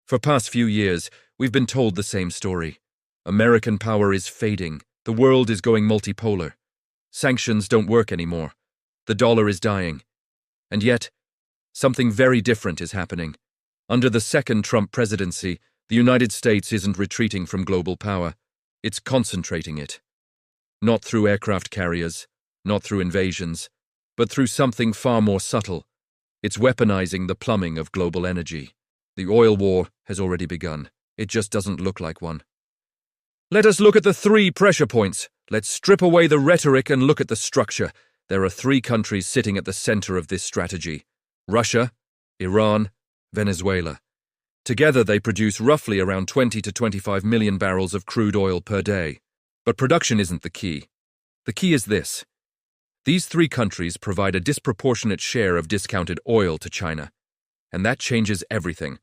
For past few years, we've been told the same story. American power is fading. The world is going multipolar. Sanctions don't work anymore. The dollar is dying. And yet, something very different is happening. Under the second Trump presidency, the United States isn't retreating from global power. It's concentrating it. Not through aircraft carriers, not through invasions, but through something far more subtle. It's weaponizing the plumbing of global energy. The oil war has already begun. It just doesn't look like one. Let us look at the 3 pressure points. Let's strip away the rhetoric and look at the structure. There are 3 countries sitting at the center of this strategy: Russia, Iran, Venezuela. Together they produce roughly around 20 to 25 million barrels of crude oil per day. But production isn't the key. The key is this. These 3 countries provide a disproportionate share of discounted oil to China, and that changes everything.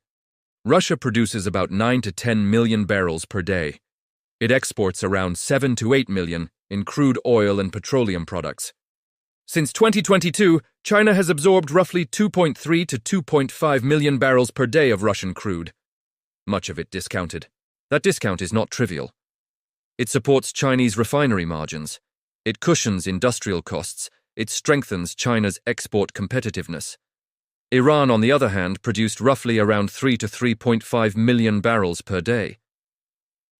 Russia produces about 9 to 10 million barrels per day. It exports around 7 to 8 million in crude oil and petroleum products. Since 2022, China has absorbed roughly 2.3 to 2.5 million barrels per day of Russian crude, much of it discounted. That discount is not trivial. It supports Chinese refinery margins. It cushions industrial costs. It strengthens China's export competitiveness. Iran, on the other hand, produced roughly around 3 to 3.5 million barrels per day.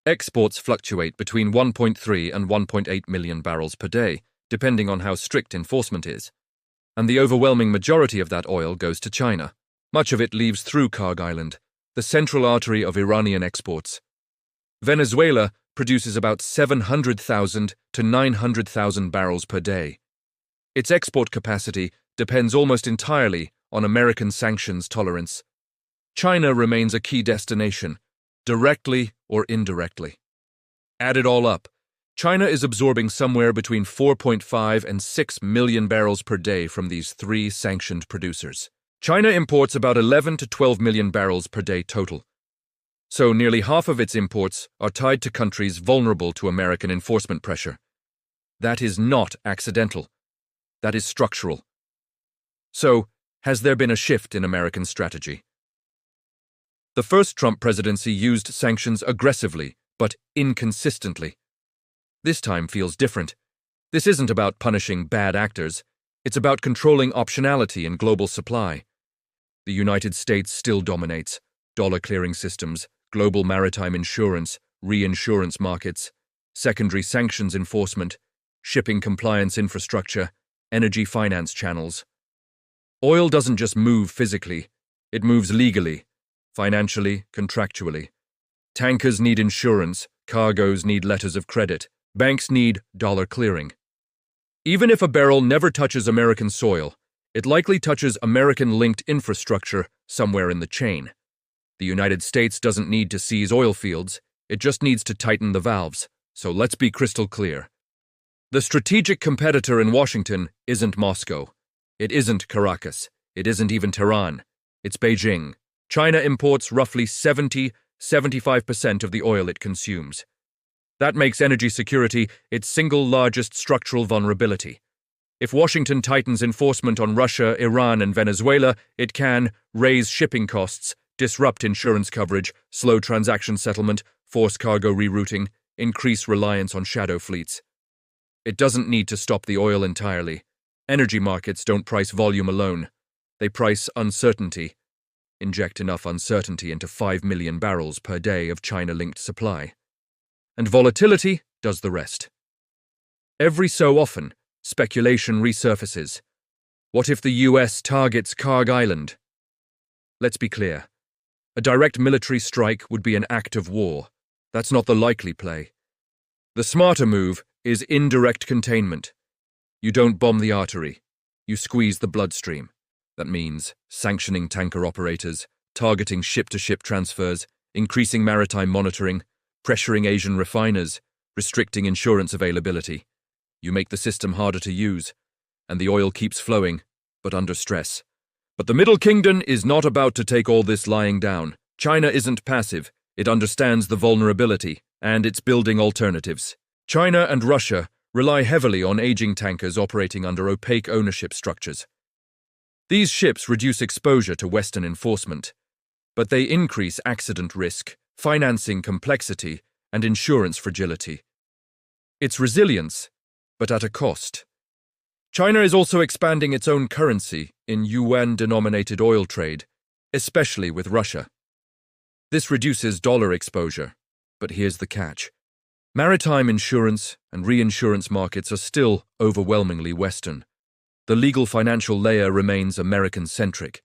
Exports fluctuate between 1.3 and 1.8 million barrels per day, depending on how strict enforcement is. And the overwhelming majority of that oil goes to China. Much of it leaves through Kharg Island, the central artery of Iranian exports. Venezuela produces about 700,000 to 900,000 barrels per day. Its export capacity depends almost entirely on American sanctions tolerance. China remains a key destination, directly or indirectly. Add it all up, China is absorbing somewhere between 4.5 and 6 million barrels per day from these 3 sanctioned producers. China imports about 11 to 12 million barrels per day total. So nearly half of its imports are tied to countries vulnerable to American enforcement pressure. That is not accidental. That is structural. So, has there been a shift in American strategy? The first Trump presidency used sanctions aggressively, but inconsistently. This time feels different. This isn't about punishing bad actors. It's about controlling optionality in global supply. The United States still dominates. Dollar clearing systems, global maritime insurance, reinsurance markets, secondary sanctions enforcement, shipping compliance infrastructure, energy finance channels. Oil doesn't just move physically, it moves legally, financially, contractually. Tankers need insurance, cargoes need letters of credit, banks need dollar clearing. Even if a barrel never touches American soil, it likely touches American-linked infrastructure somewhere in the chain. The United States doesn't need to seize oil fields, it just needs to tighten the valves. So let's be crystal clear. The strategic competitor in Washington isn't Moscow. It isn't Caracas. It isn't even Tehran. It's Beijing. China imports roughly 70–75% of the oil it consumes. That makes energy security its single largest structural vulnerability. If Washington tightens enforcement on Russia, Iran, and Venezuela, it can raise shipping costs, disrupt insurance coverage, slow transaction settlement, force cargo rerouting, increase reliance on shadow fleets. It doesn't need to stop the oil entirely. Energy markets don't price volume alone. They price uncertainty. Inject enough uncertainty into 5 million barrels per day of China-linked supply. And volatility does the rest. Every so often, speculation resurfaces. What if the US targets Kharg Island? Let's be clear. A direct military strike would be an act of war. That's not the likely play. The smarter move is indirect containment. You don't bomb the artery. You squeeze the bloodstream. That means sanctioning tanker operators, targeting ship-to-ship transfers, increasing maritime monitoring, pressuring Asian refiners, restricting insurance availability. You make the system harder to use, and the oil keeps flowing, but under stress. But the Middle Kingdom is not about to take all this lying down. China isn't passive. It understands the vulnerability, and it's building alternatives. China and Russia rely heavily on aging tankers operating under opaque ownership structures. These ships reduce exposure to Western enforcement. but they increase accident risk, financing complexity, and insurance fragility. It's resilience, but at a cost. China is also expanding its own currency in yuan-denominated oil trade, especially with Russia. This reduces dollar exposure, but here's the catch. Maritime insurance and reinsurance markets are still overwhelmingly Western. The legal financial layer remains American-centric.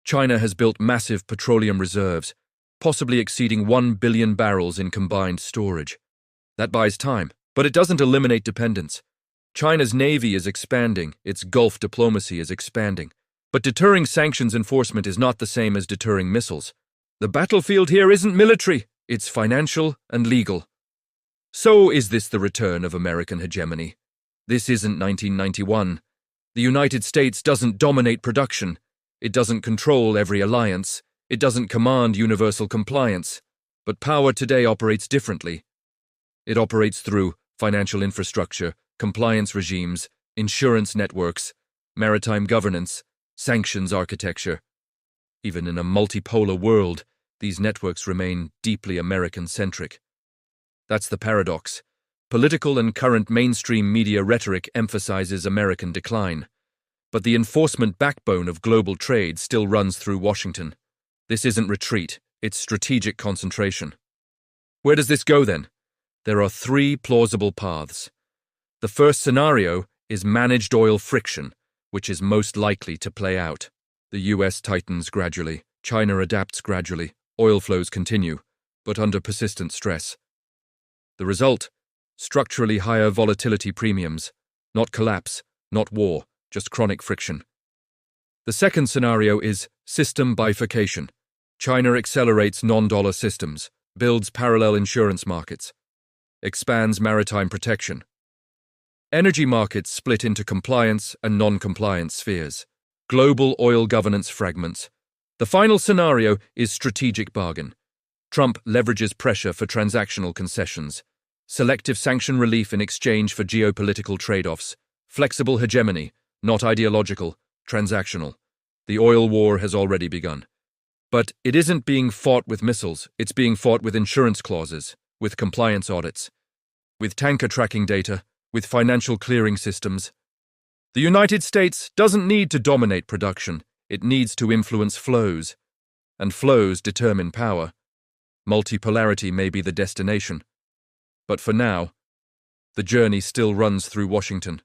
China has built massive petroleum reserves, possibly exceeding 1 billion barrels in combined storage. That buys time, but it doesn't eliminate dependence. China's navy is expanding, its Gulf diplomacy is expanding. But deterring sanctions enforcement is not the same as deterring missiles. The battlefield here isn't military, it's financial and legal. So is this the return of American hegemony? This isn't 1991. The United States doesn't dominate production. It doesn't control every alliance. It doesn't command universal compliance. But power today operates differently. It operates through financial infrastructure, compliance regimes, insurance networks, maritime governance, sanctions architecture. Even in a multipolar world, these networks remain deeply American-centric. That's the paradox. Political and current mainstream media rhetoric emphasizes American decline. But the enforcement backbone of global trade still runs through Washington. This isn't retreat, it's strategic concentration. Where does this go then? There are three plausible paths. The first scenario is managed oil friction, which is most likely to play out. The US tightens gradually, China adapts gradually, oil flows continue, but under persistent stress. The result? Structurally higher volatility premiums. Not collapse, not war, just chronic friction. The second scenario is system bifurcation. China accelerates non-dollar systems, builds parallel insurance markets, expands maritime protection. Energy markets split into compliance and non-compliance spheres. Global oil governance fragments. The final scenario is strategic bargain. Trump leverages pressure for transactional concessions. Selective sanction relief in exchange for geopolitical trade-offs. Flexible hegemony, not ideological, transactional. The oil war has already begun. But it isn't being fought with missiles, it's being fought with insurance clauses, with compliance audits, with tanker tracking data, with financial clearing systems. The United States doesn't need to dominate production, it needs to influence flows. And flows determine power. Multipolarity may be the destination. But for now, the journey still runs through Washington.